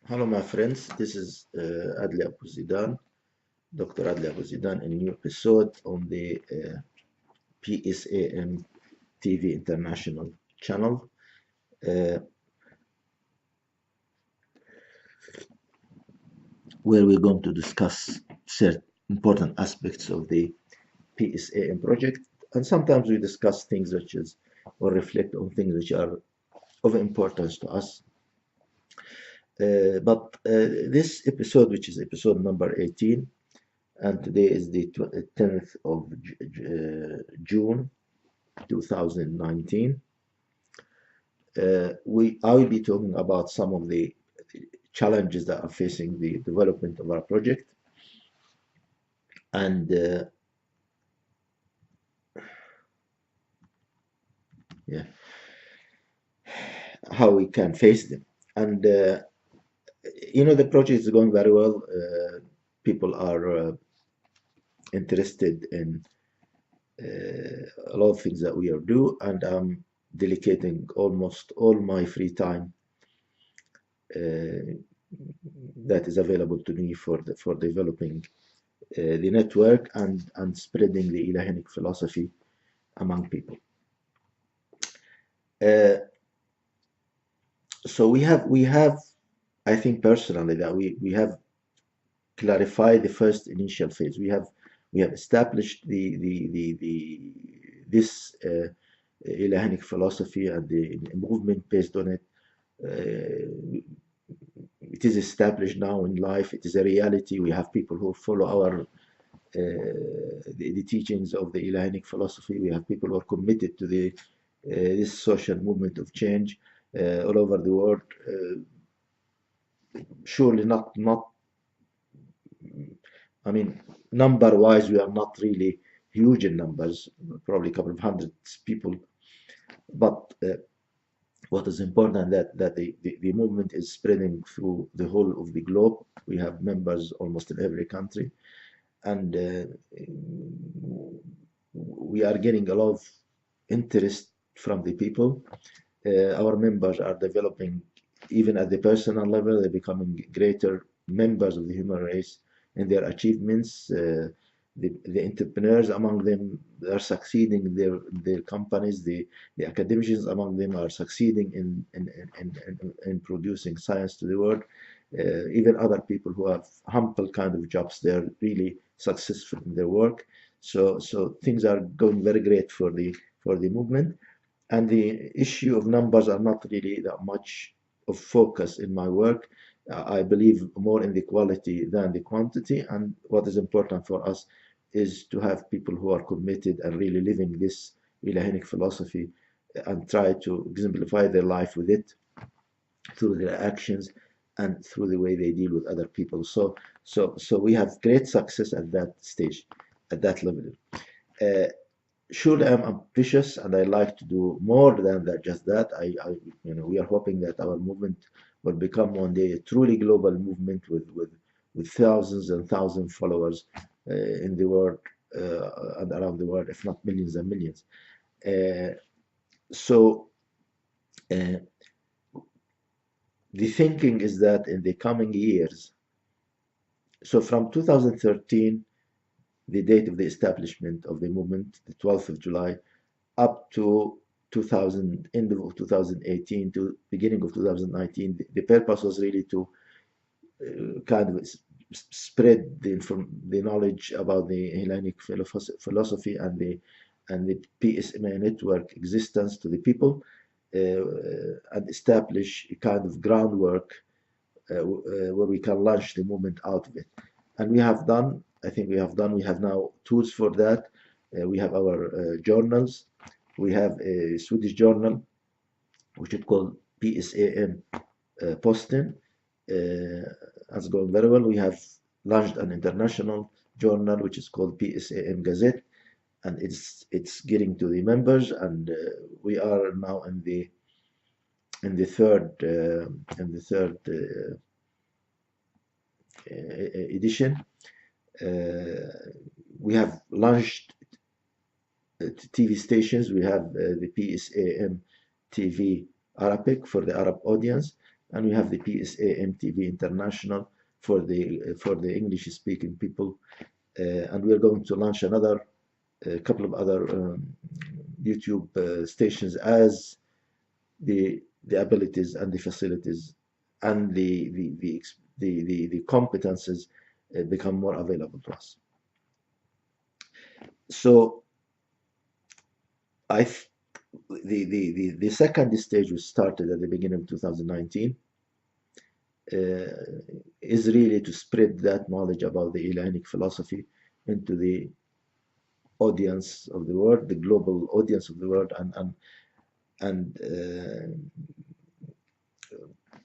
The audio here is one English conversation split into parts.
Hello, my friends. This is Adli Abouzeedan, Dr. Adli Abouzeedan, in a new episode on the PSAM TV International channel, uh, where we're going to discuss certain important aspects of the PSAM project. And sometimes we discuss things which is, or reflect on things which are of importance to us. But this episode, which is episode number 18, and today is the 10th of June 2019. I will be talking about some of the challenges that are facing the development of our project and yeah, how we can face them. And the project is going very well. People are interested in a lot of things that we are doing, and I'm dedicating almost all my free time that is available to me for developing the network and spreading the Ilahinic philosophy among people. So we have I think personally that we have clarified the first initial phase. We have established the this Ilahinic philosophy and the movement based on it. It is established now in life. It is a reality. We have people who follow the teachings of the Ilahinic philosophy. We have people who are committed to this social movement of change all over the world. Surely not. I mean, number-wise, we are not really huge in numbers. Probably a couple of hundreds people. But what is important that the movement is spreading through the whole of the globe. We have members almost in every country, and we are getting a lot of interest from the people. Our members are developing, even at the personal level, they're becoming greater members of the human race in their achievements. The entrepreneurs among them are succeeding in their companies. The academicians among them are succeeding in producing science to the world. Even other people who have humble kind of jobs, they're really successful in their work. So things are going very great for the movement, and the issue of numbers are not really that much of focus in my work. I believe more in the quality than the quantity, and what is important for us is to have people who are committed and really living this Ilahinic philosophy and try to exemplify their life with it through their actions and through the way they deal with other people. So we have great success at that stage, at that level. Uh, Surely I'm ambitious and I like to do more than that, just that. We are hoping that our movement will become one day a truly global movement with thousands and thousands of followers in the world and around the world, if not millions and millions. Uh, so uh, the thinking is that in the coming years, so from 2013, the date of the establishment of the movement, the 12th of July, up to 2000, end of 2018 to beginning of 2019, the purpose was really to kind of spread the knowledge about the Hellenic philosophy and the PSMA network existence to the people, and establish a kind of groundwork where we can launch the movement out of it. And we have done, I think we have done, we have now tools for that. We have our journals. We have a Swedish journal, which is called PSAM Posten. Has gone very well. We have launched an international journal, which is called PSAM Gazette, and it's getting to the members, and we are now in the third edition. We have launched TV stations. We have the PSAM TV Arabic for the Arab audience, and we have the PSAM TV International for the English-speaking people, and we're going to launch a couple of other YouTube stations as the abilities and the facilities and the competences become more available to us. So the second stage, which started at the beginning of 2019, is really to spread that knowledge about the Ilahanic philosophy into the audience of the world, the global audience of the world,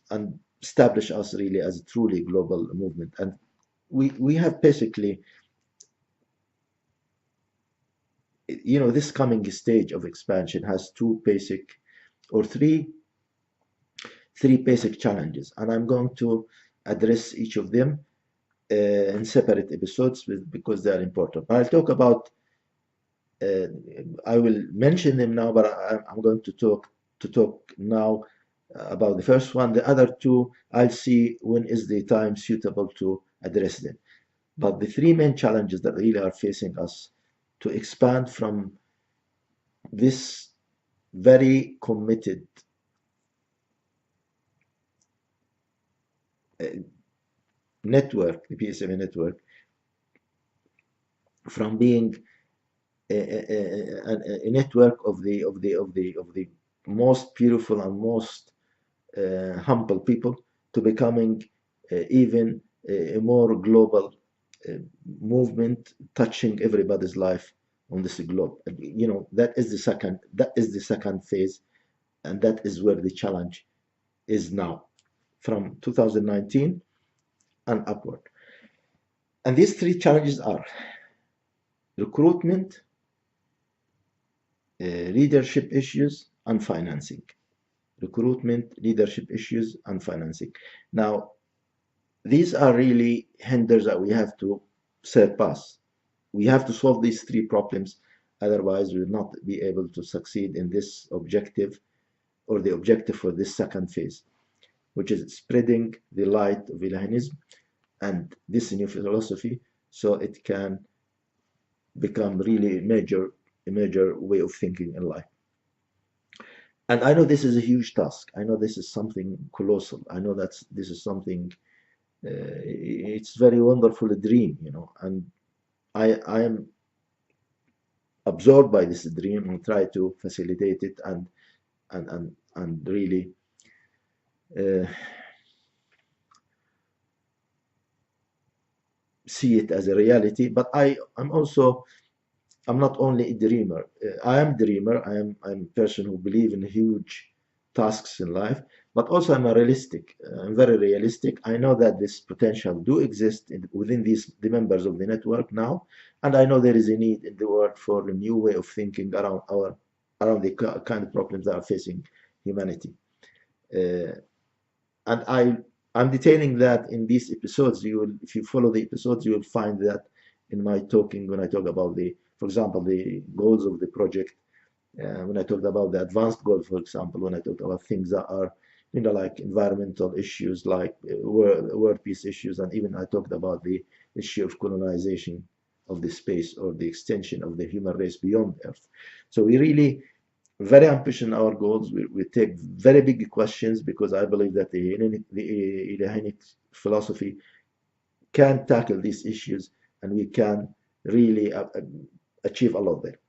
and establish us really as a truly global movement. And we have basically, you know, this coming stage of expansion has three basic challenges, and I'm going to address each of them in separate episodes because they are important. I'll talk about, I will mention them now, but I'm going to talk now about the first one. The other two, I'll see when is the time suitable to address them. But the three main challenges that really are facing us to expand from this very committed network, the PSAM network, from being a network of the most beautiful and most humble people, to becoming even a more global movement, touching everybody's life on this globe. You know, that is the second phase, and that is where the challenge is now, from 2019 and upward. And these three challenges are recruitment, leadership issues, and financing. Recruitment, leadership issues, and financing. Now, these are really hinders that we have to surpass. We have to solve these three problems, otherwise we will not be able to succeed in this objective, or the objective for this second phase, which is spreading the light of Ilahinism and this new philosophy, so it can become really a major way of thinking in life. And I know this is a huge task. I know this is something colossal. I know that this is something, it's very wonderful, a dream, you know, and I am absorbed by this dream and try to facilitate it and really see it as a reality. But I'm not only a dreamer. I am a dreamer. I'm a person who believes in huge tasks in life, but also I'm I'm very realistic. I know that this potential do exist within the members of the network now, and I know there is a need in the world for a new way of thinking around the kind of problems that are facing humanity. And I'm detailing that in these episodes. If you follow the episodes, you will find that in my talking, when I talk about for example, the goals of the project, when I talked about the advanced goals, for example, when I talked about things that are, you know, like environmental issues, like world peace issues, and even I talked about the issue of colonization of the space, or the extension of the human race beyond Earth. So we really very ambitious in our goals. We take very big questions, because I believe that the Ilahanic philosophy can tackle these issues, and we can really achieve a lot there.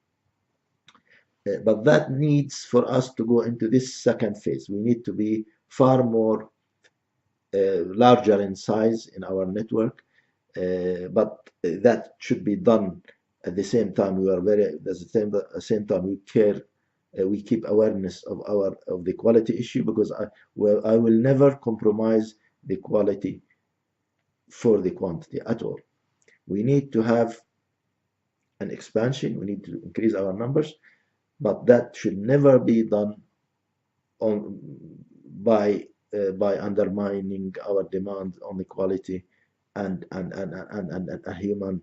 But that needs for us to go into this second phase. We need to be far more larger in size in our network, but that should be done at the same time. We are at the same time we care. We keep awareness of the quality issue, because I will never compromise the quality for the quantity at all. We need to have an expansion. We need to increase our numbers, but that should never be done by undermining our demand on the quality and a human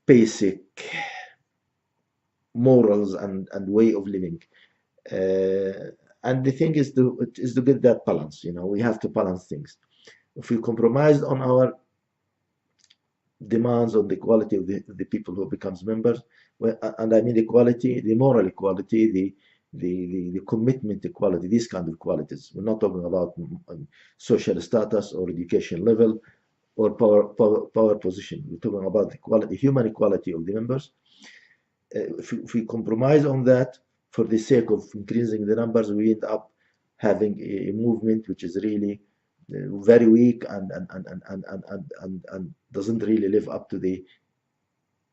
basic morals and way of living. and the thing is to get that balance. We have to balance things. If we compromise on our demands on the quality of the people who becomes members, and I mean the quality, the moral equality, the commitment equality, these kind of qualities. We're not talking about social status or education level or power position. We're talking about the quality, human equality of the members. If we compromise on that for the sake of increasing the numbers, we end up having a movement which is really very weak and doesn't really live up to the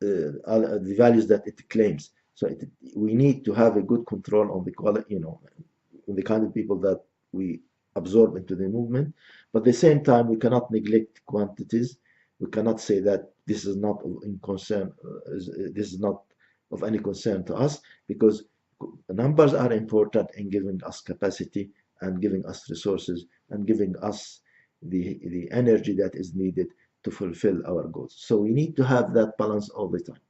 values that it claims. So we need to have a good control on the quality, on the kind of people that we absorb into the movement. But at the same time, we cannot neglect quantities. We cannot say that this is not in concern. This is not of any concern to us, because numbers are important in giving us capacity and giving us resources and giving us the energy that is needed to fulfill our goals. So we need to have that balance all the time.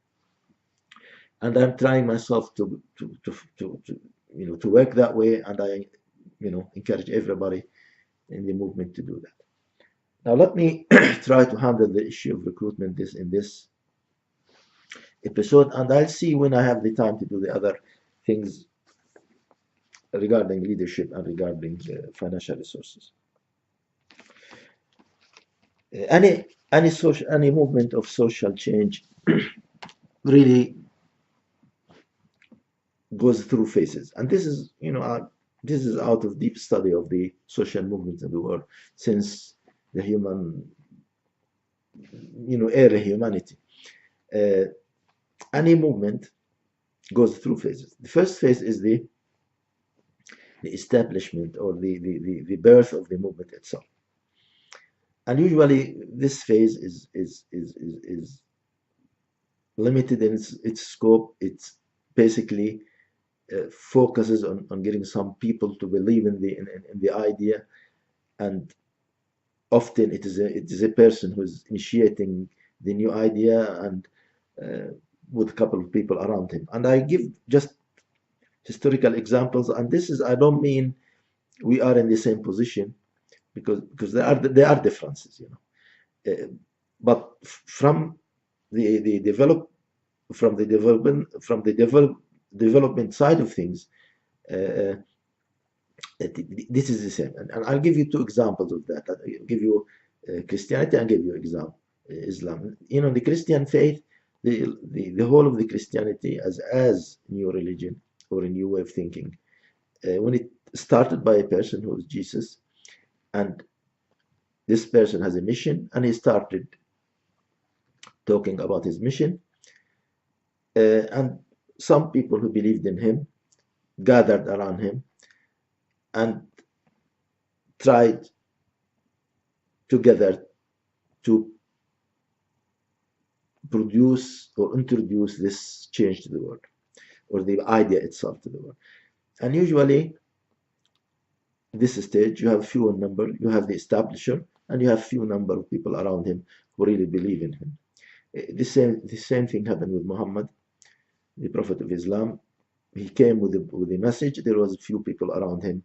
And I'm trying myself to work that way, and I encourage everybody in the movement to do that. Now let me try to handle the issue of recruitment in this episode, and I'll see when I have the time to do the other things regarding leadership and regarding financial resources. Any movement of social change really goes through phases, and this is this is out of deep study of the social movements in the world since the early humanity. Any movement goes through phases. The first phase is the establishment or the birth of the movement itself. And usually this phase is limited in its scope. It's basically focuses on getting some people to believe in the idea, and often it is a person who's initiating the new idea and with a couple of people around him. And I give just historical examples, and this is, I don't mean we are in the same position, because there are differences, but from the development side of things, this is the same. And I'll give you two examples of that. I'll give you Christianity and give you Islam. The Christian faith, the whole of the Christianity as new religion or a new way of thinking, when it started by a person who was Jesus, and this person has a mission, and he started talking about his mission, and some people who believed in him gathered around him and tried together to produce or introduce this change to the world, or the idea itself to the world. And usually this stage, you have few number, you have the establisher, and you have few number of people around him who really believe in him. The same thing happened with Muhammad, the Prophet of Islam. He came with the message. There was a few people around him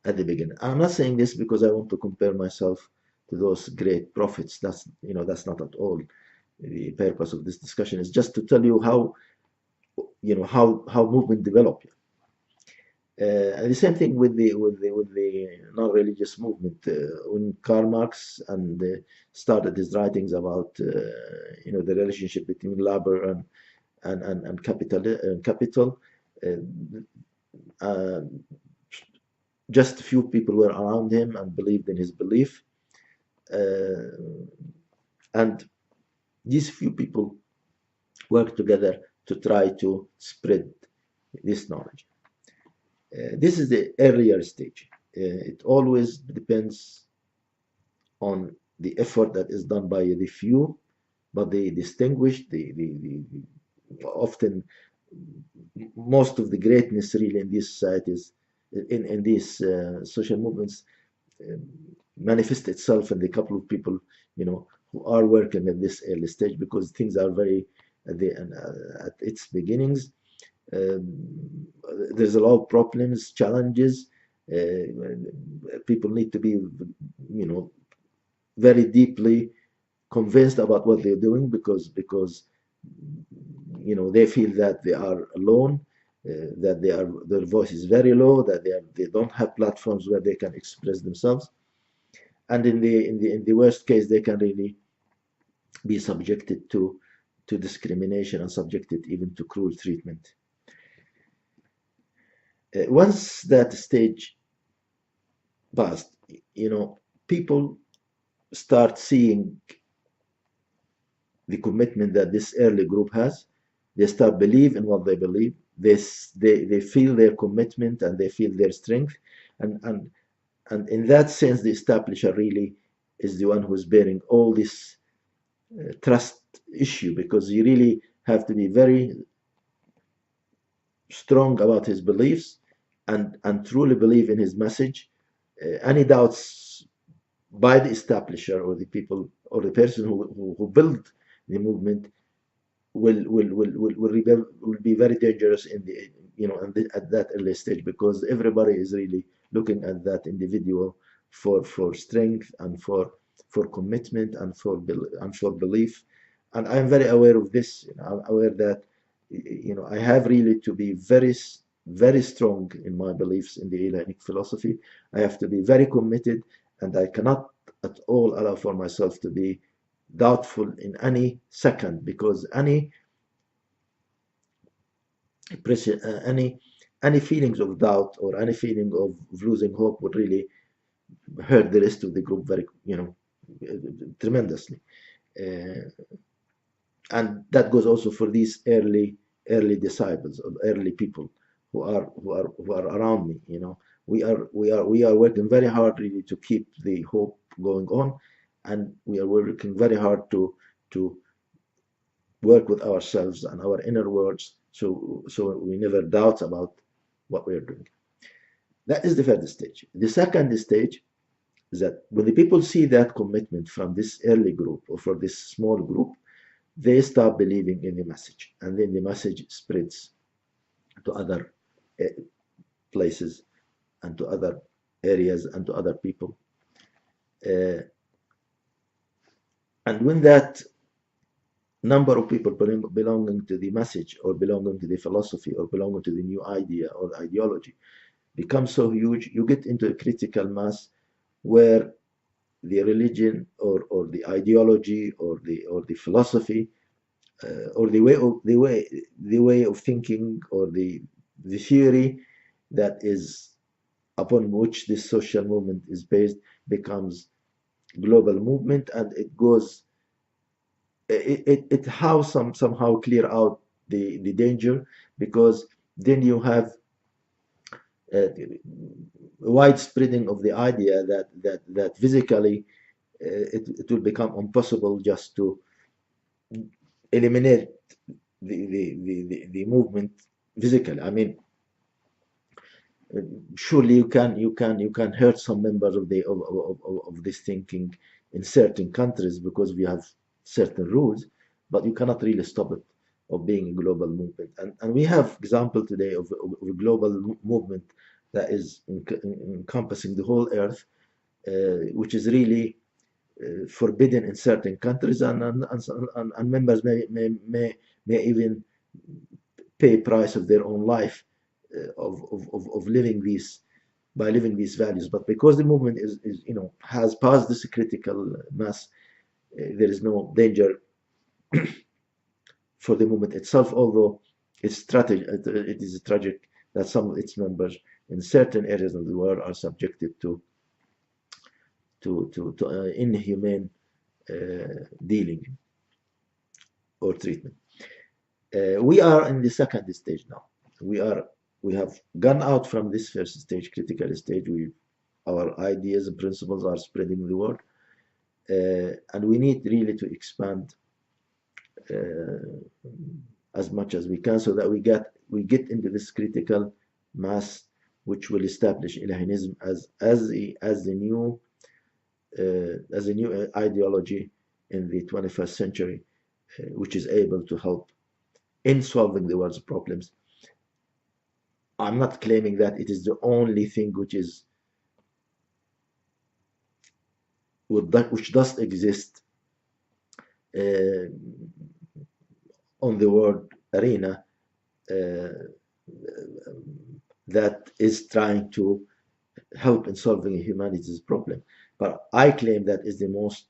at the beginning. I'm not saying this because I want to compare myself to those great prophets. That's not at all the purpose of this discussion. Is just to tell you how movement develop. And the same thing with the non-religious movement. When Karl Marx started his writings about the relationship between labor and capital, just a few people were around him and believed in his belief, and these few people worked together to try to spread this knowledge. This is the earlier stage. It always depends on the effort that is done by the few, but the distinguished, often most of the greatness really in these societies, in these social movements, manifest itself in the couple of people who are working at this early stage, because things are very at its beginnings. There's a lot of problems, challenges. People need to be, very deeply convinced about what they're doing, because they feel that they are alone, that their voice is very low, that they don't have platforms where they can express themselves, and in the worst case, they can really be subjected to discrimination and subjected even to cruel treatment. Once that stage passed, people start seeing the commitment that this early group has. They start believe in what they believe. They feel their commitment and they feel their strength, and in that sense, the establisher really is the one who's bearing all this trust issue, because you really have to be very strong about his beliefs and truly believe in his message. Any doubts by the establisher or the people or the person who built the movement will be very dangerous in the at that early stage, because everybody is really looking at that individual for strength and for commitment and for belief. And I'm very aware of this. I'm aware that I have really to be very strong in my beliefs in the Hellenic philosophy. I have to be very committed, and I cannot at all allow for myself to be doubtful in any second, because any feelings of doubt or any feeling of losing hope would really hurt the rest of the group very tremendously. And that goes also for these early disciples or early people who are around me. We are working very hard really to keep the hope going on, and we are working very hard to work with ourselves and our inner words, so we never doubt about what we are doing. That is the first stage. The second stage is that when the people see that commitment from this early group or from this small group, they start believing in the message, and then the message spreads to other places and to other areas and to other people. And when that number of people belonging to the message or belonging to the philosophy or belonging to the new idea or ideology becomes so huge, you get into a critical mass where the religion or the ideology or the philosophy or the way of thinking or the theory that is upon which this social movement is based becomes global movement, and it goes it how somehow clear out the danger, because then you have widespreading of the idea that physically it will become impossible just to eliminate the movement physically. I mean, surely you can hurt some members of this thinking in certain countries because we have certain rules, but you cannot really stop it of being a global movement. And we have example today of a global movement that is encompassing the whole earth, which is really forbidden in certain countries, and members may even pay price of their own life of living these by living these values. But because the movement is has passed this critical mass, there is no danger for the movement itself, although it is tragic that some of its members in certain areas of the world are subjected to inhumane dealing or treatment. We are in the second stage now. We have gone out from this first stage, critical stage. Our ideas and principles are spreading the word, and we need really to expand as much as we can, so that we get into this critical mass, which will establish Ilahinism as the new ideology in the 21st century, which is able to help in solving the world's problems I'm not claiming that it is the only thing which does exist uh, on the world arena, uh, that is trying to help in solving humanity's problem. But I claim that is the most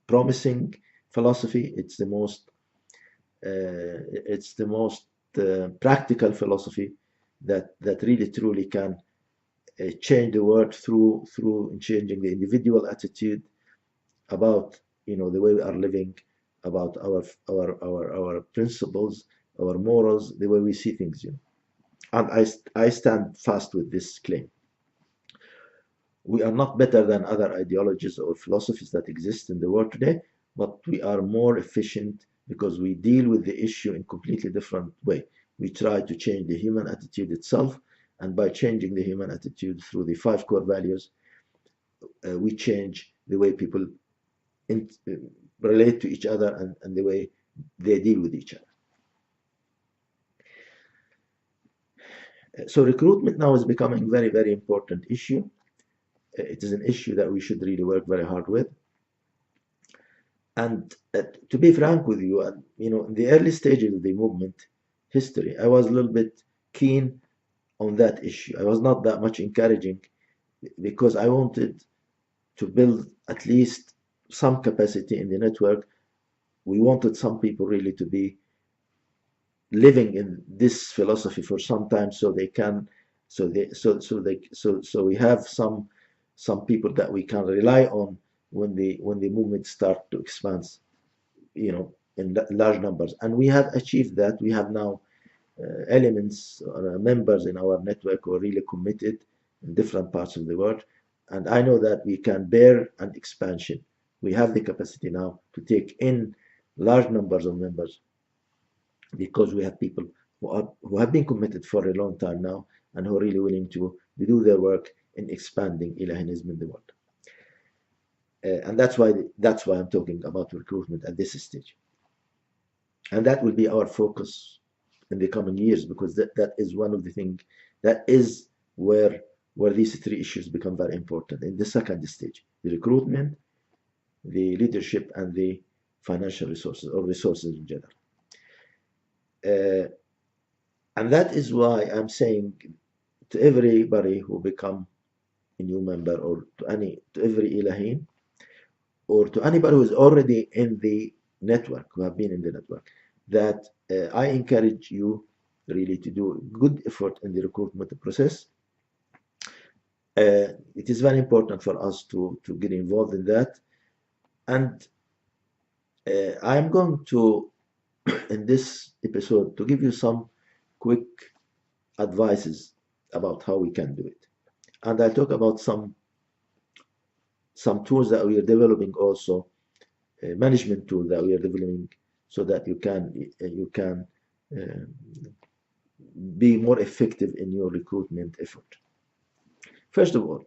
promising philosophy. It's the most practical philosophy that really truly can change the world through changing the individual attitude about the way we are living, about our principles, our morals, the way we see things. And I stand fast with this claim. We are not better than other ideologies or philosophies that exist in the world today, but we are more efficient because we deal with the issue in a completely different way. We try to change the human attitude itself, and by changing the human attitude through the 5 core values, we change the way people in, relate to each other and the way they deal with each other. So recruitment now is becoming a very, very important issue. It is an issue that we should really work very hard with. And to be frank with you, in the early stages of the movement history, I was a little bit keen on that issue. I was not that much encouraging because I wanted to build at least some capacity in the network. We wanted some people really to be living in this philosophy for some time, so they can, so we have some people that we can rely on when the movement start to expand, in large numbers. And we have achieved that. We have now elements or members in our network who are really committed in different parts of the world. And I know that we can bear an expansion. We have the capacity now to take in large numbers of members because we have people who have been committed for a long time now and who are really willing to do their work in expanding Ilahinism in the world. And that's why I'm talking about recruitment at this stage. And that will be our focus in the coming years, because that is one of the things, that is where these 3 issues become very important in the second stage: the recruitment, the leadership, and the financial resources, or resources in general. And that is why I'm saying to everybody who become a new member, or to every Ilahin, or to anybody who is already in the network, who have been in the network, that I encourage you really to do good effort in the recruitment process. It is very important for us to get involved in that. And I'm going to, in this episode, to give you some quick advices about how we can do it. And I'll talk about some tools that we are developing also, management tool that we are developing, so that you can be more effective in your recruitment effort. First of all,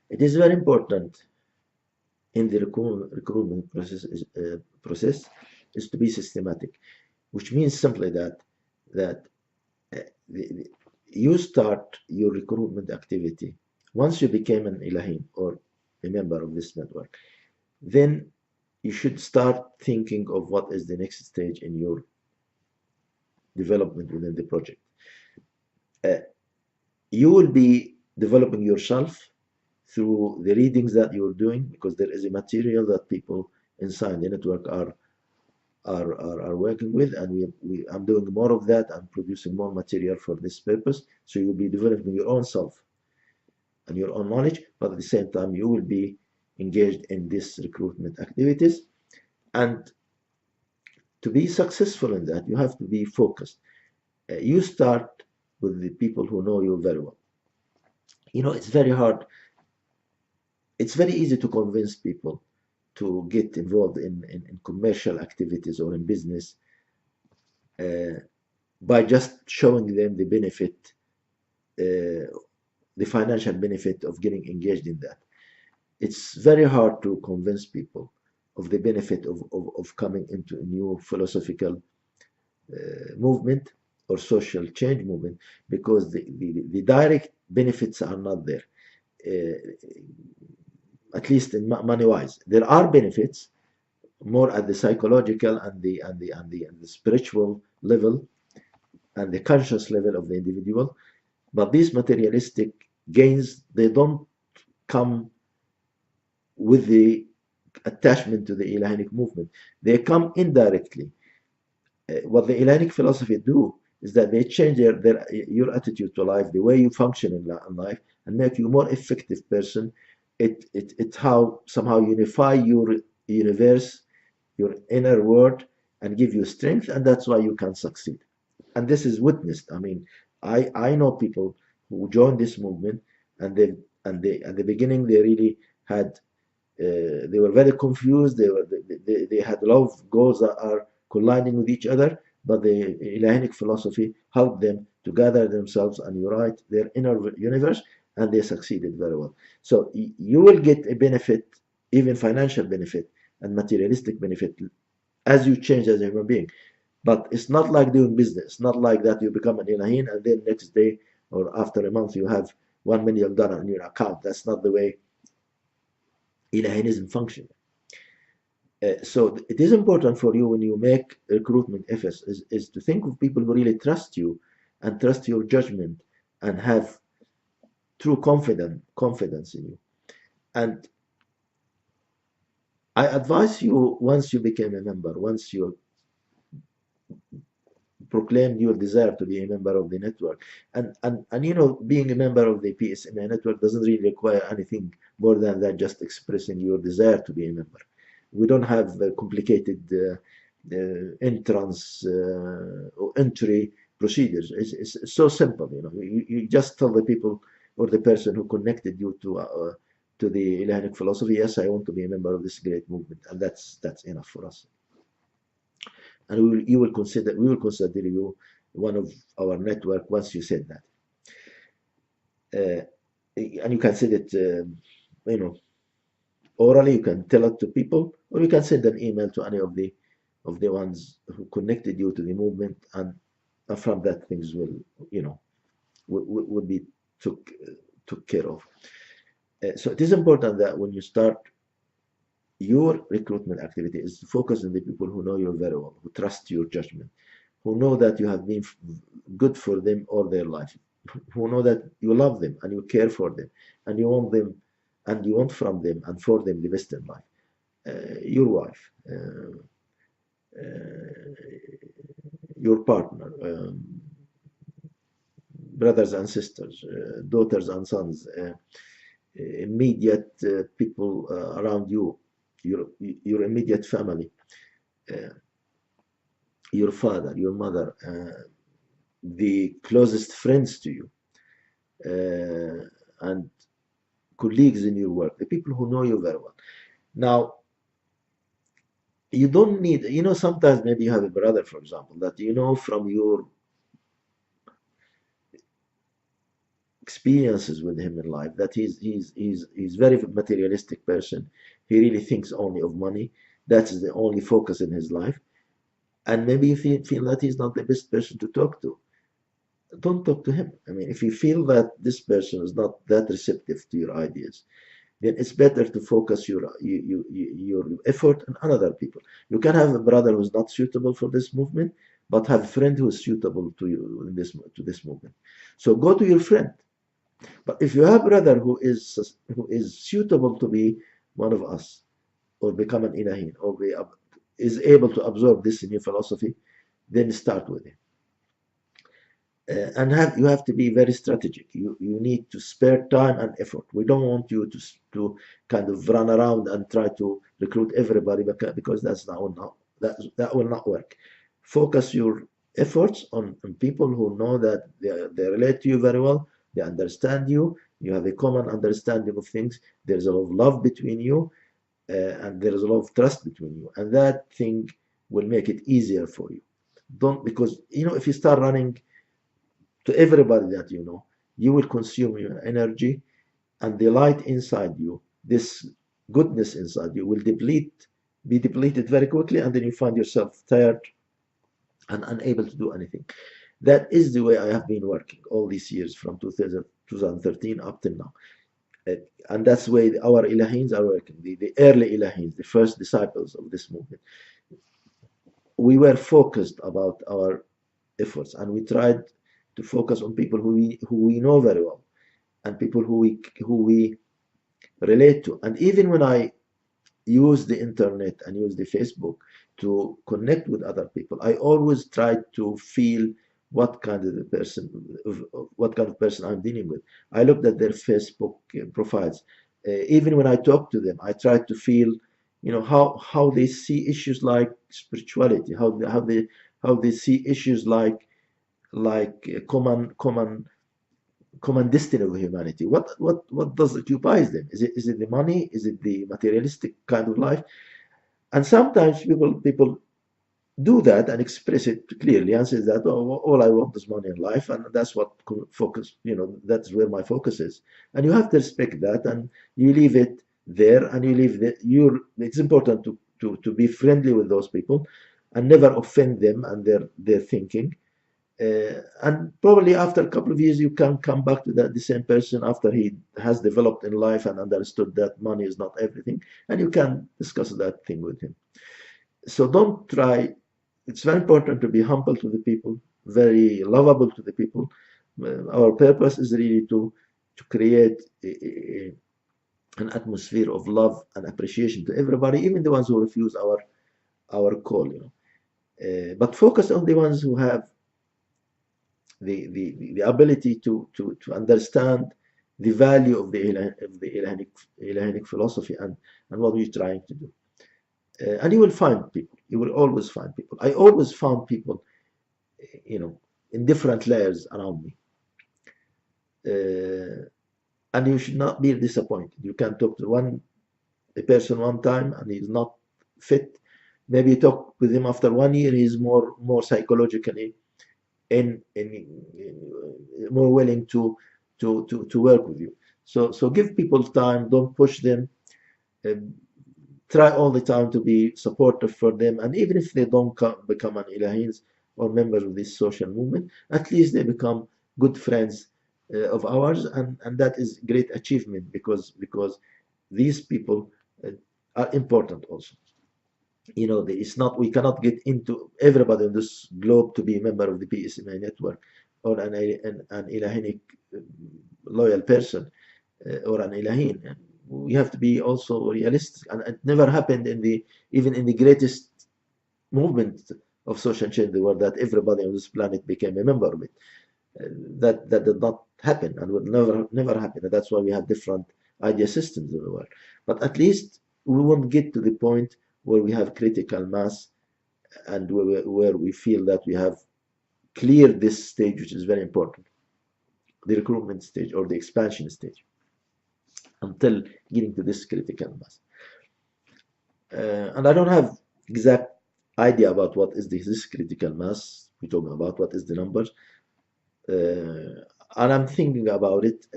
it is very important in the recruitment process is to be systematic, which means simply that you start your recruitment activity once you became an Ilahin or a member of this network. Then you should start thinking of what is the next stage in your development within the project. You will be developing yourself through the readings that you're doing, because there is a material that people inside the network are working with, and I'm doing more of that. I'm producing more material for this purpose. So you'll be developing your own self and your own knowledge, but at the same time you will be engaged in this recruitment activities. And to be successful in that, you have to be focused. You start with the people who know you very well. It's very hard. It's very easy to convince people to get involved in commercial activities or in business by just showing them the benefit, the financial benefit of getting engaged in that. It's very hard to convince people of the benefit of coming into a new philosophical movement or social change movement, because the direct benefits are not there, at least in money wise. There are benefits more at the psychological and the spiritual level and the conscious level of the individual, but these materialistic gains, they don't come with the attachment to the Ilahinic movement. They come indirectly. What the Ilahinic philosophy do is that they change your attitude to life, the way you function in life, and make you a more effective person. It how somehow unify your universe, your inner world, and give you strength, and that's why you can succeed. And this is witnessed. I mean, I know people who joined this movement, and they at the beginning they really had they were very confused. They had a lot of goals that are colliding with each other, but the Ilahinic philosophy helped them to gather themselves and unite their inner universe, and they succeeded very well. So you will get a benefit, even financial benefit and materialistic benefit, as you change as a human being. But it's not like doing business. It's not like that you become an Ilahin and then next day or after a month you have $1 million in your account. That's not the way Ilahinism functions. So it is important for you when you make recruitment efforts is to think of people who really trust you and trust your judgment and have true confidence in you. And I advise you, once you became a member, once you proclaimed your desire to be a member of the network, and you know, being a member of the PSMA network doesn't really require anything more than that, just expressing your desire to be a member. We don't have complicated entrance or entry procedures. It's so simple, you know. You just tell the people or the person who connected you to the Ilahinic philosophy, yes, I want to be a member of this great movement, and that's enough for us. And we will consider you one of our network once you said that. And you can send it, you know, orally. You can tell it to people, or you can send an email to any of the ones who connected you to the movement, and from that things will, you know, will be took care of. So it is important that when you start your recruitment activity is to focus on the people who know you very well, who trust your judgment, who know that you have been good for them all their life, who know that you love them and you care for them, and you want them, and you want from them and for them the best in life. Your wife, your partner, brothers and sisters, daughters and sons, immediate people around you, your immediate family, your father, your mother, the closest friends to you, and colleagues in your work, the people who know you very well. Now, you don't need, you know, sometimes maybe you have a brother, for example, that you know from your experiences with him in life that he's very materialistic person. He really thinks only of money. That's the only focus in his life. And maybe you feel that he's not the best person to talk to. Don't talk to him. I mean, if you feel that this person is not that receptive to your ideas, then it's better to focus your effort on other people. You can have a brother who's not suitable for this movement, but have a friend who is suitable to you in this movement. So go to your friend. But if you have a brother who is suitable to be one of us, or become an Ilahin, or is able to absorb this new philosophy, then start with it. And you have to be very strategic. You need to spare time and effort. We don't want you to kind of run around and try to recruit everybody, because that will not work. Focus your efforts on people who know that they relate to you very well. They understand you. You have a common understanding of things. There's a lot of love between you, and there is a lot of trust between you, and that thing will make it easier for you. Because you know, if you start running to everybody that you know, you will consume your energy, and the light inside you, this goodness inside you, will be depleted very quickly, and then you find yourself tired and unable to do anything. That is the way I have been working all these years from 2013 up till now. And that's the way our Ilahins are working, the early Ilahins, the first disciples of this movement. We were focused about our efforts, and we tried to focus on people who we know very well, and people who we relate to. And even when I use the internet and use the Facebook to connect with other people, I always try to feel what kind of person I'm dealing with. I looked at their Facebook profiles. Even when I talk to them, I try to feel, how they see issues like spirituality, how they see issues like common destiny of humanity. What does occupies them? Is it the money? Is it the materialistic kind of life? And sometimes people do that and express it clearly and says that, oh, all I want is money in life, and that's what focus, that's where my focus is. And you have to respect that, and you leave it there, and you leave it's important to be friendly with those people and never offend them and their thinking. And probably after a couple of years, you can come back to the same person after he has developed in life and understood that money is not everything, and you can discuss that thing with him. So don't try. It's very important to be humble to the people, very lovable to the people. Our purpose is really to create an atmosphere of love and appreciation to everybody, even the ones who refuse our call. But focus on the ones who have the ability to understand the value of the Ilahinic philosophy and what we're trying to do. And you will find people. You will always find people. I always found people, in different layers around me. And you should not be disappointed. You can talk to a person one time and he's not fit. Maybe you talk with him after 1 year, he's more psychologically and more willing to work with you. So give people time. Don't push them. Try all the time to be supportive for them, and even if they don't become an Ilahins or members of this social movement, at least they become good friends of ours, and that is great achievement because these people are important also. It's not, we cannot get into everybody on this globe to be a member of the PSMA network or an Ilahinic loyal person or an Ilahin. We have to be also realistic, and it never happened even in the greatest movement of social change in the world that everybody on this planet became a member of it. That did not happen and would never happen. And that's why we have different idea systems in the world. But at least we won't get to the point where we have critical mass and where we feel that we have cleared this stage, which is very important, the recruitment stage or the expansion stage, until getting to this critical mass. And I don't have exact idea about what is this critical mass we're talking about, what is the numbers, and I'm thinking about it.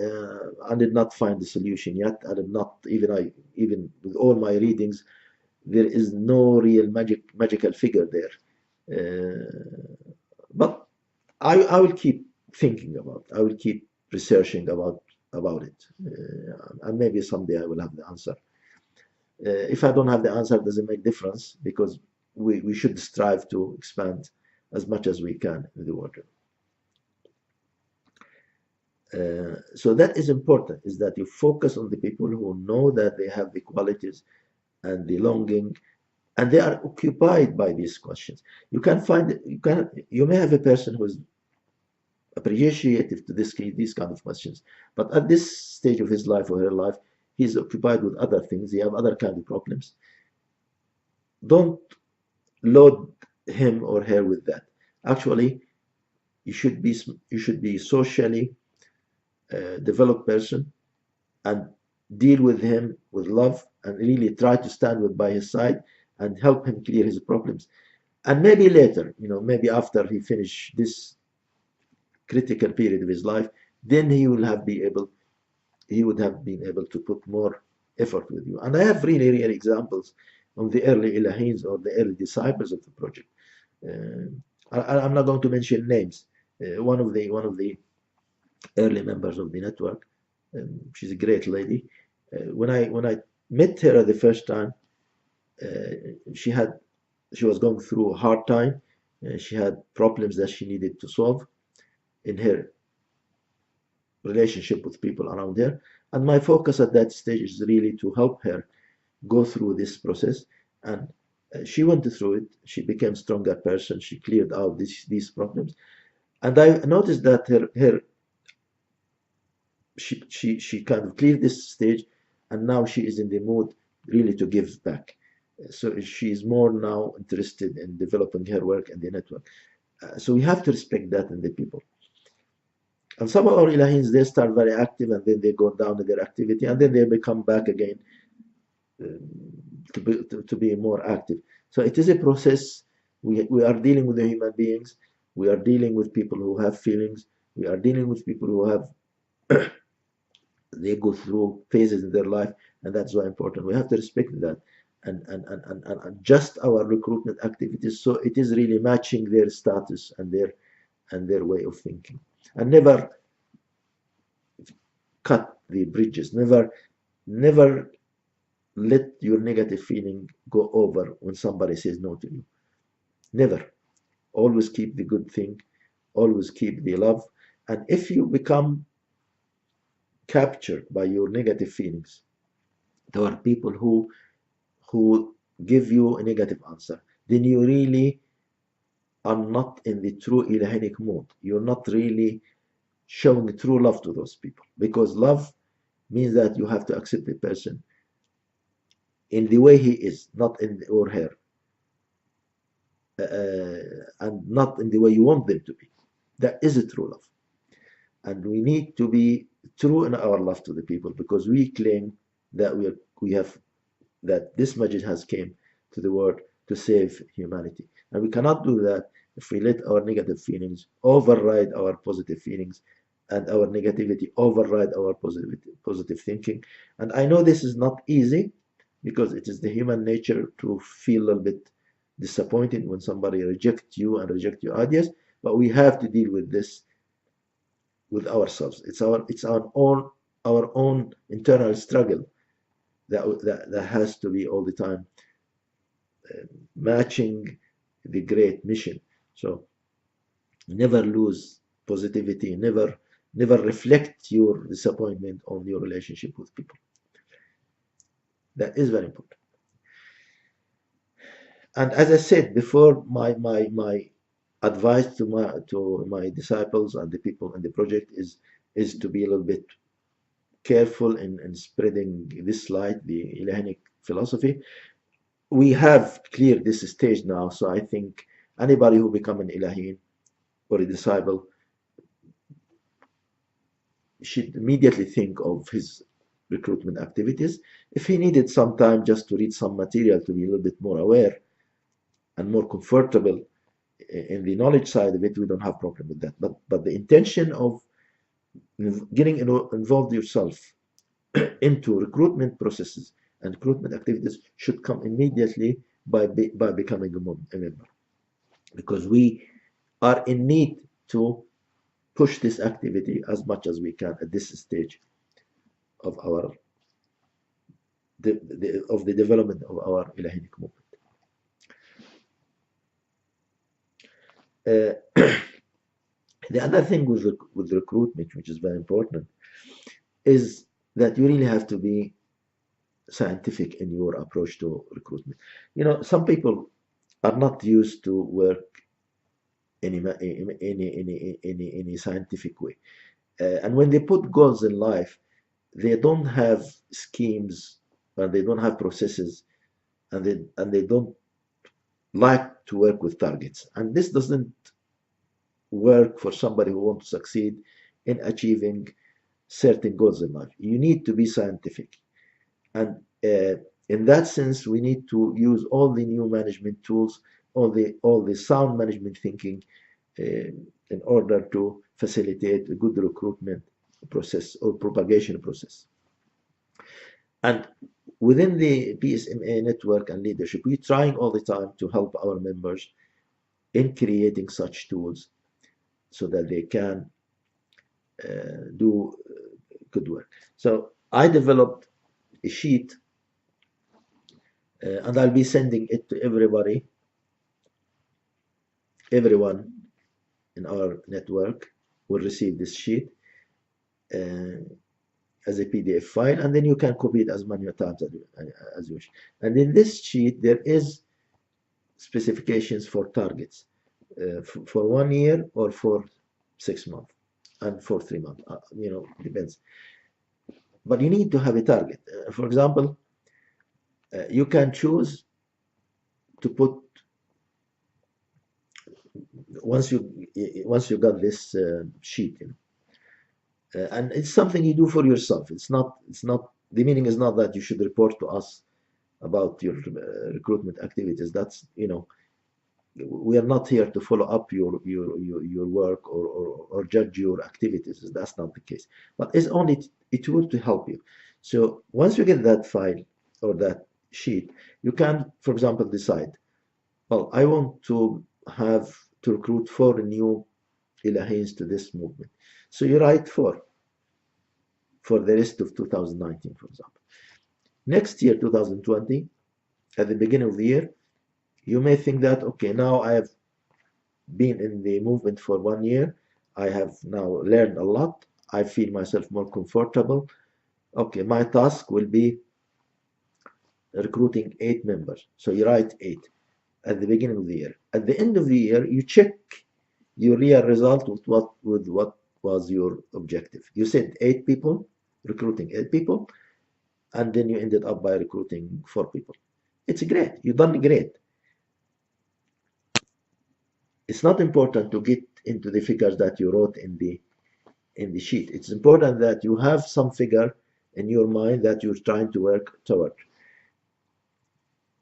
I did not find the solution yet. I did not, even with all my readings, there is no real magical figure there. But I will keep thinking about it. I will keep researching about it, and maybe someday I will have the answer. If I don't have the answer, it doesn't make difference, because we should strive to expand as much as we can in the world. So that is important, is that you focus on the people who know that they have the qualities and the longing, and they are occupied by these questions. You may have a person who is appreciative to these kind of questions, but at this stage of his life or her life, he's occupied with other things. He have other kind of problems. Don't load him or her with that. Actually, you should be socially developed person and deal with him with love, and really try to stand by his side and help him clear his problems. And maybe later, maybe after he finish this critical period of his life, then he would have been able to put more effort with you. And I have really real examples of the early Ilahins or the early disciples of the project. I'm not going to mention names, one of the early members of the network. She's a great lady. When I met her the first time, she was going through a hard time. She had problems that she needed to solve in her relationship with people around her. And my focus at that stage is really to help her go through this process. And she went through it. She became a stronger person. She cleared out these problems. And I noticed that she kind of cleared this stage, and now she is in the mood really to give back. So she is more now interested in developing her work in the network. So we have to respect that in the people. And some of our ilahins, they start very active and then they go down in their activity and then they become back again to be more active. So it is a process. We are dealing with the human beings. We are dealing with people who have feelings. We are dealing with people who have they go through phases in their life, and that's why important. We have to respect that and adjust our recruitment activities so it is really matching their status and their way of thinking, and never cut the bridges. Never let your negative feeling go over when somebody says no to you. Never. Always keep the good thing. Always keep the love. And if you become captured by your negative feelings, there are people who give you a negative answer, then you really are not in the true ilahinic mode. You're not really showing true love to those people, because love means that you have to accept the person in the way he is, not in or her, and not in the way you want them to be. That is a true love. And we need to be true in our love to the people, because we claim that we have that this masjid has came to the world to save humanity, and we cannot do that if we let our negative feelings override our positive feelings, and our negativity override our positive thinking. And I know this is not easy, because it is the human nature to feel a little bit disappointed when somebody rejects you and reject your ideas, but we have to deal with this with ourselves. It's our own internal struggle that has to be all the time matching the great mission. So never lose positivity, never reflect your disappointment on your relationship with people. That is very important. And as I said before, my advice to my disciples and the people in the project is to be a little bit careful in spreading this light, the Ilahinic philosophy. We have cleared this stage now, so I think anybody who become an Ilahin or a disciple should immediately think of his recruitment activities. If he needed some time just to read some material to be a little bit more aware and more comfortable in the knowledge side of it, we don't have problem with that. But the intention of getting involved yourself into recruitment processes and recruitment activities should come immediately by becoming a member, because we are in need to push this activity as much as we can at this stage of our the development of our Ilahinic movement. The other thing with recruitment, which is very important, is that you really have to be scientific in your approach to recruitment. You know, some people are not used to work in a scientific way, and when they put goals in life, they don't have schemes, and they don't have processes, and they don't like to work with targets, and this doesn't work for somebody who wants to succeed in achieving certain goals in life. You need to be scientific, and in that sense, we need to use all the new management tools, all the sound management thinking, in order to facilitate a good recruitment process or propagation process. And within the PSMA network and leadership, we're trying all the time to help our members in creating such tools so that they can do good work. So I developed a sheet, and I'll be sending it to everybody, everyone in our network will receive this sheet as a PDF file, and then you can copy it as many times as you wish. And in this sheet, there is specifications for targets for 1 year or for 6 months and for 3 months, depends. But you need to have a target. For example, you can choose to put, once you got this sheet, and it's something you do for yourself. It's not the meaning is not that you should report to us about your recruitment activities. That's, we are not here to follow up your work or judge your activities. That's not the case. But it's only a tool to help you. So once you get that file or that sheet, you can, for example, decide, well, I want to recruit 4 new Ilahins to this movement. So you write 4 for the rest of 2019, for example. Next year, 2020, at the beginning of the year, you may think that, okay, now I have been in the movement for 1 year. I have now learned a lot. I feel myself more comfortable. Okay, my task will be recruiting 8 members. So you write 8 at the beginning of the year. At the end of the year, you check your real result with what was your objective. You said 8 people, recruiting 8 people, and then you ended up by recruiting 4 people. It's great. You've done great. It's not important to get into the figures that you wrote in the sheet. It's important that you have some figure in your mind that you're trying to work toward.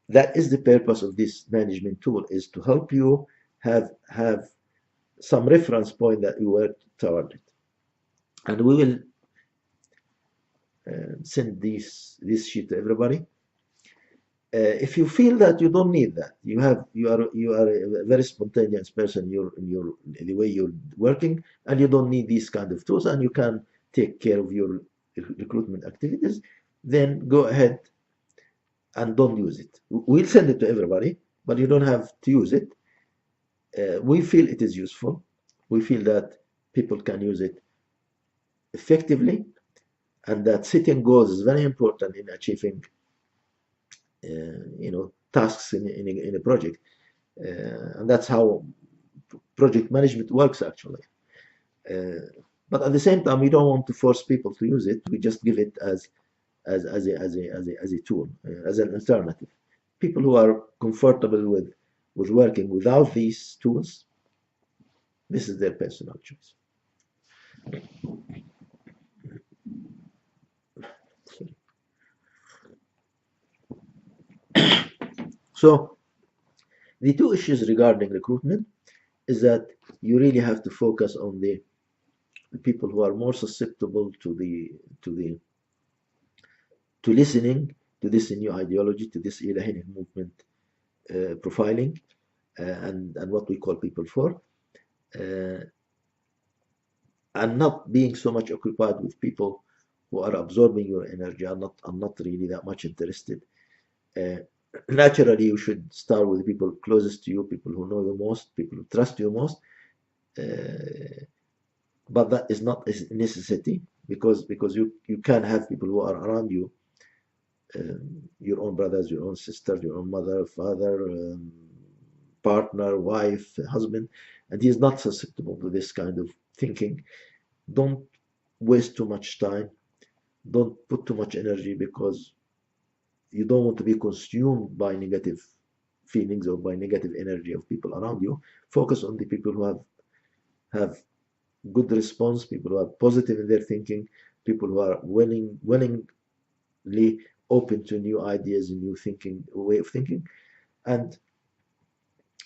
That is the purpose of this management tool, is to help you have some reference point that you work toward it. And we will send this sheet to everybody. If you feel that you don't need that, you are a very spontaneous person, the way you're working, and you don't need these kind of tools, and you can take care of your recruitment activities, then go ahead and don't use it. We'll send it to everybody, but you don't have to use it. We feel it is useful. We feel that people can use it effectively, and that setting goals is very important in achieving tasks in a project, and that's how project management works actually. But at the same time, we don't want to force people to use it. We just give it as a tool, as an alternative. People who are comfortable with working without these tools, this is their personal choice. So the 2 issues regarding recruitment is that you really have to focus on the people who are more susceptible to listening to this new ideology, to this Ilahini movement profiling, and what we call people for, and not being so much occupied with people who are absorbing your energy, are not really that much interested. Naturally, you should start with people closest to you, people who know you most, people who trust you most. But that is not a necessity, because you can have people who are around you, your own brothers, your own sisters, your own mother, father, partner, wife, husband, and he is not susceptible to this kind of thinking. Don't waste too much time. Don't put too much energy, because you don't want to be consumed by negative feelings or by negative energy of people around you. Focus on the people who have good response, people who are positive in their thinking, people who are willingly open to new ideas and new way of thinking, and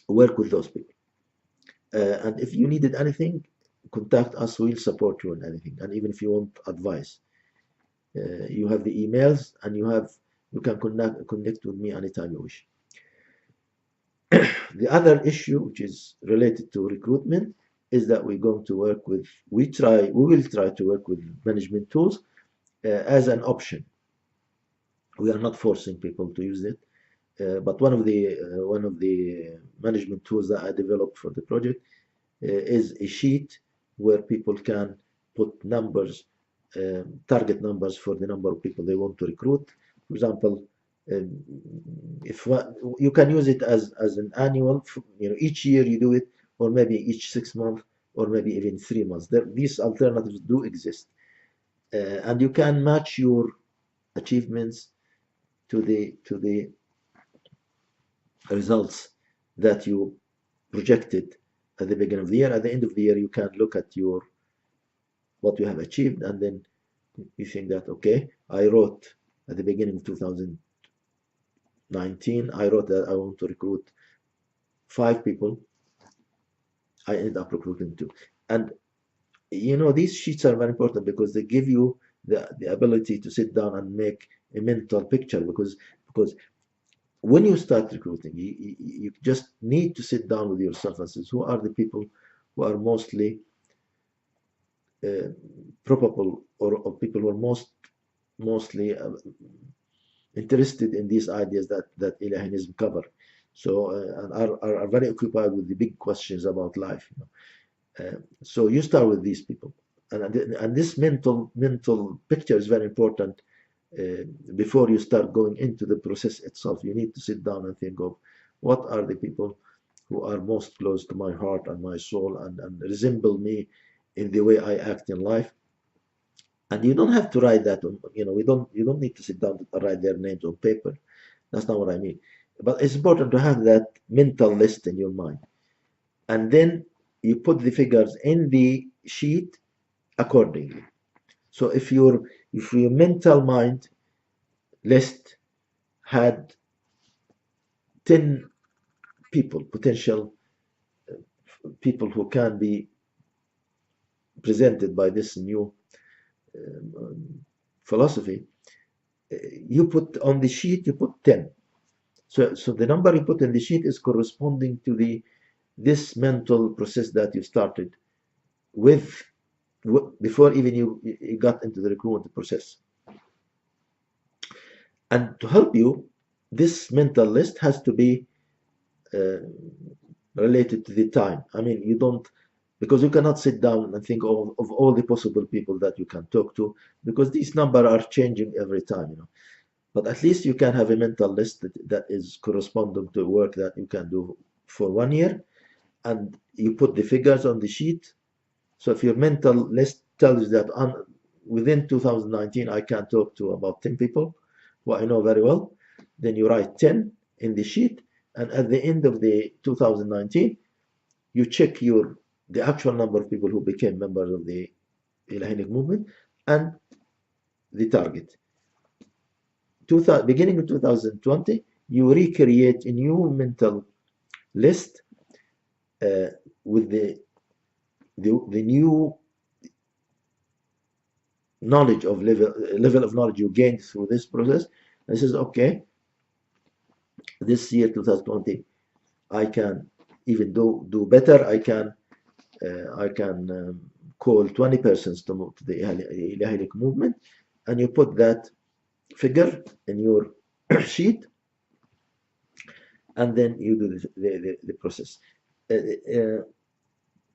work with those people. And if you needed anything, contact us. We'll support you in anything. And even if you want advice, you have the emails, and you can connect with me anytime you wish. The other issue, which is related to recruitment, is that we're going to work with, we will try to work with management tools as an option. We are not forcing people to use it, but one of the management tools that I developed for the project is a sheet where people can put numbers, target numbers for the number of people they want to recruit. For example, if you can use it as an annual, each year you do it, or maybe each 6 months, or maybe even 3 months. These alternatives do exist, and you can match your achievements to the results that you projected at the beginning of the year. At the end of the year, you can look at what you have achieved, and then you think that, okay, I wrote at the beginning of 2019, I wrote that I want to recruit 5 people. I ended up recruiting 2. And these sheets are very important because they give you the ability to sit down and make a mental picture, because when you start recruiting, you just need to sit down with yourself and say, who are the people who are mostly probable, or people who are mostly interested in these ideas that Ilahianism cover. So and are very occupied with the big questions about life. So you start with these people, and this mental picture is very important. Before you start going into the process itself, you need to sit down and think of what are the people who are most close to my heart and my soul, and resemble me in the way I act in life. And you don't have to write that on, you don't need to sit down and write their names on paper. That's not what I mean. But it's important to have that mental list in your mind. And then you put the figures in the sheet accordingly. So if your mental mind list had 10 people, potential people who can be presented by this new philosophy, you put on the sheet, you put 10. So the number you put in the sheet is corresponding to this mental process that you started with before even you got into the recruitment process. And to help you, this mental list has to be related to the time. I mean, because you cannot sit down and think of all the possible people that you can talk to, because these numbers are changing every time, But at least you can have a mental list that is corresponding to work that you can do for 1 year, and you put the figures on the sheet. So if your mental list tells you that within 2019 I can talk to about 10 people who I know very well, then you write 10 in the sheet, and at the end of the 2019 you check the actual number of people who became members of the Ilahinic movement and the target. Beginning of 2020, you recreate a new mental list with the new knowledge of level of knowledge you gained through this process. And says, okay, this year 2020, I can even do better. I can call 20 persons to move to the Ilahinic movement, and you put that figure in your sheet, and then you do the process.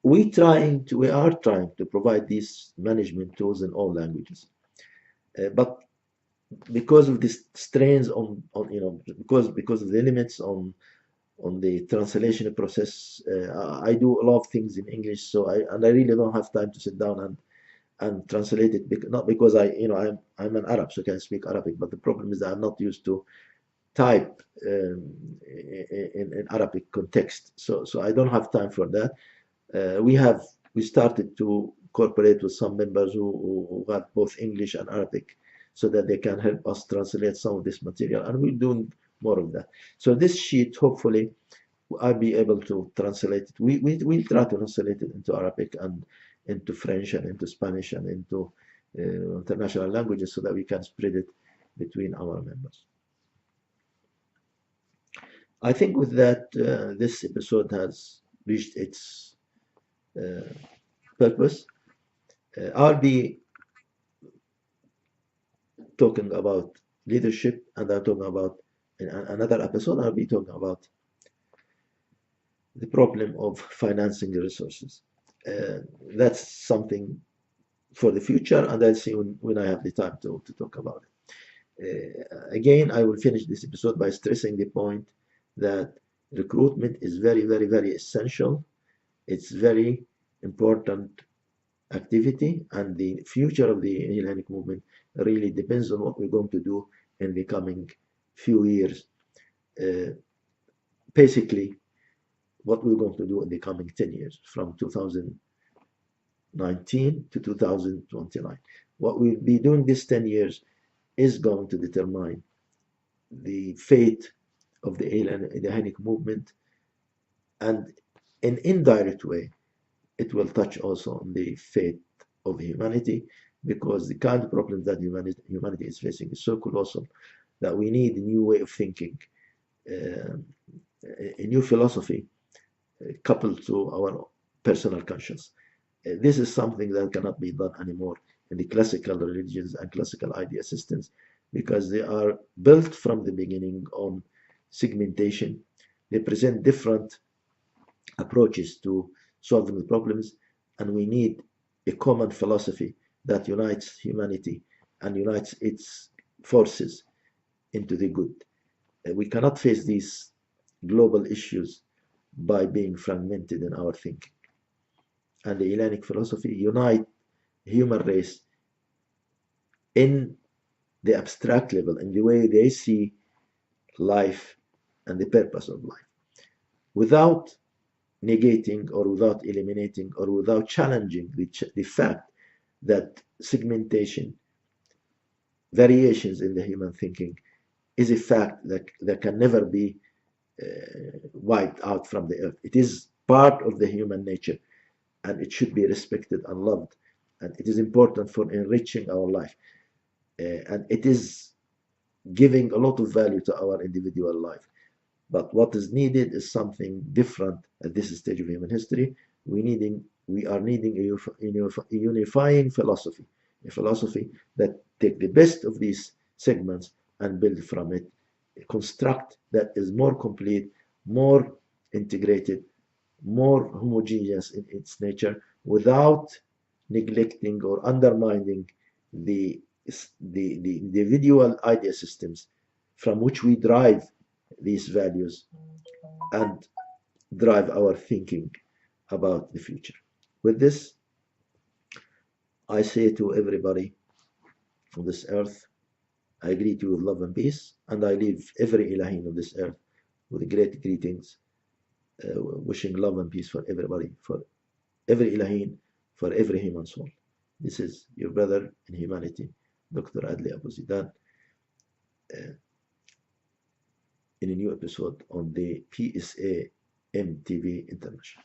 We are trying to provide these management tools in all languages, but because of the strains because of the limits on the translation process, I do a lot of things in English, so I really don't have time to sit down and translate it. Not because I'm an Arab, so I can speak Arabic, but the problem is that I'm not used to type in Arabic context, so I don't have time for that. We started to cooperate with some members who have both English and Arabic, so that they can help us translate some of this material, and we're doing more of that. So this sheet, hopefully, I'll be able to translate it. We'll try to translate it into Arabic and into French and into Spanish and into international languages, so that we can spread it between our members. I think with that, this episode has reached its purpose. I'll be talking about leadership, and I'm talking about in another episode. I'll be talking about the problem of financing the resources. That's something for the future, and I'll see when I have the time to talk about it. Again, I will finish this episode by stressing the point that recruitment is very, very, very essential. It's very important activity, and the future of the Hellenic movement really depends on what we're going to do in the coming few years. Basically, what we're going to do in the coming 10 years, from 2019 to 2029. What we'll be doing this 10 years is going to determine the fate of the Hellenic movement, and in indirect way, it will touch also on the fate of humanity, because the kind of problems that humanity is facing is so colossal that we need a new way of thinking, a new philosophy coupled to our personal conscience. This is something that cannot be done anymore in the classical religions and classical idea systems, because they are built from the beginning on segmentation. They present different approaches to solving the problems, and we need a common philosophy that unites humanity and unites its forces into the good. We cannot face these global issues by being fragmented in our thinking. And the Hellenic philosophy unite human race in the abstract level, in the way they see life and the purpose of life, without negating or without eliminating or without challenging the fact that segmentation, variations in the human thinking, is a fact that can never be wiped out from the earth. It is part of the human nature, and it should be respected and loved, and it is important for enriching our life, and it is giving a lot of value to our individual life. But what is needed is something different at this stage of human history. We are needing a unifying philosophy, a philosophy that take the best of these segments and build from it a construct that is more complete, more integrated, more homogeneous in its nature, without neglecting or undermining the individual idea systems from which we drive these values and drive our thinking about the future. With this, I say to everybody on this earth, I greet you with love and peace, and I leave every Ilahin on this earth with great greetings, wishing love and peace for everybody, for every Ilahin, for every human soul. This is your brother in humanity, Dr. Adli Abouzeedan, in a new episode on the PSAM TV International.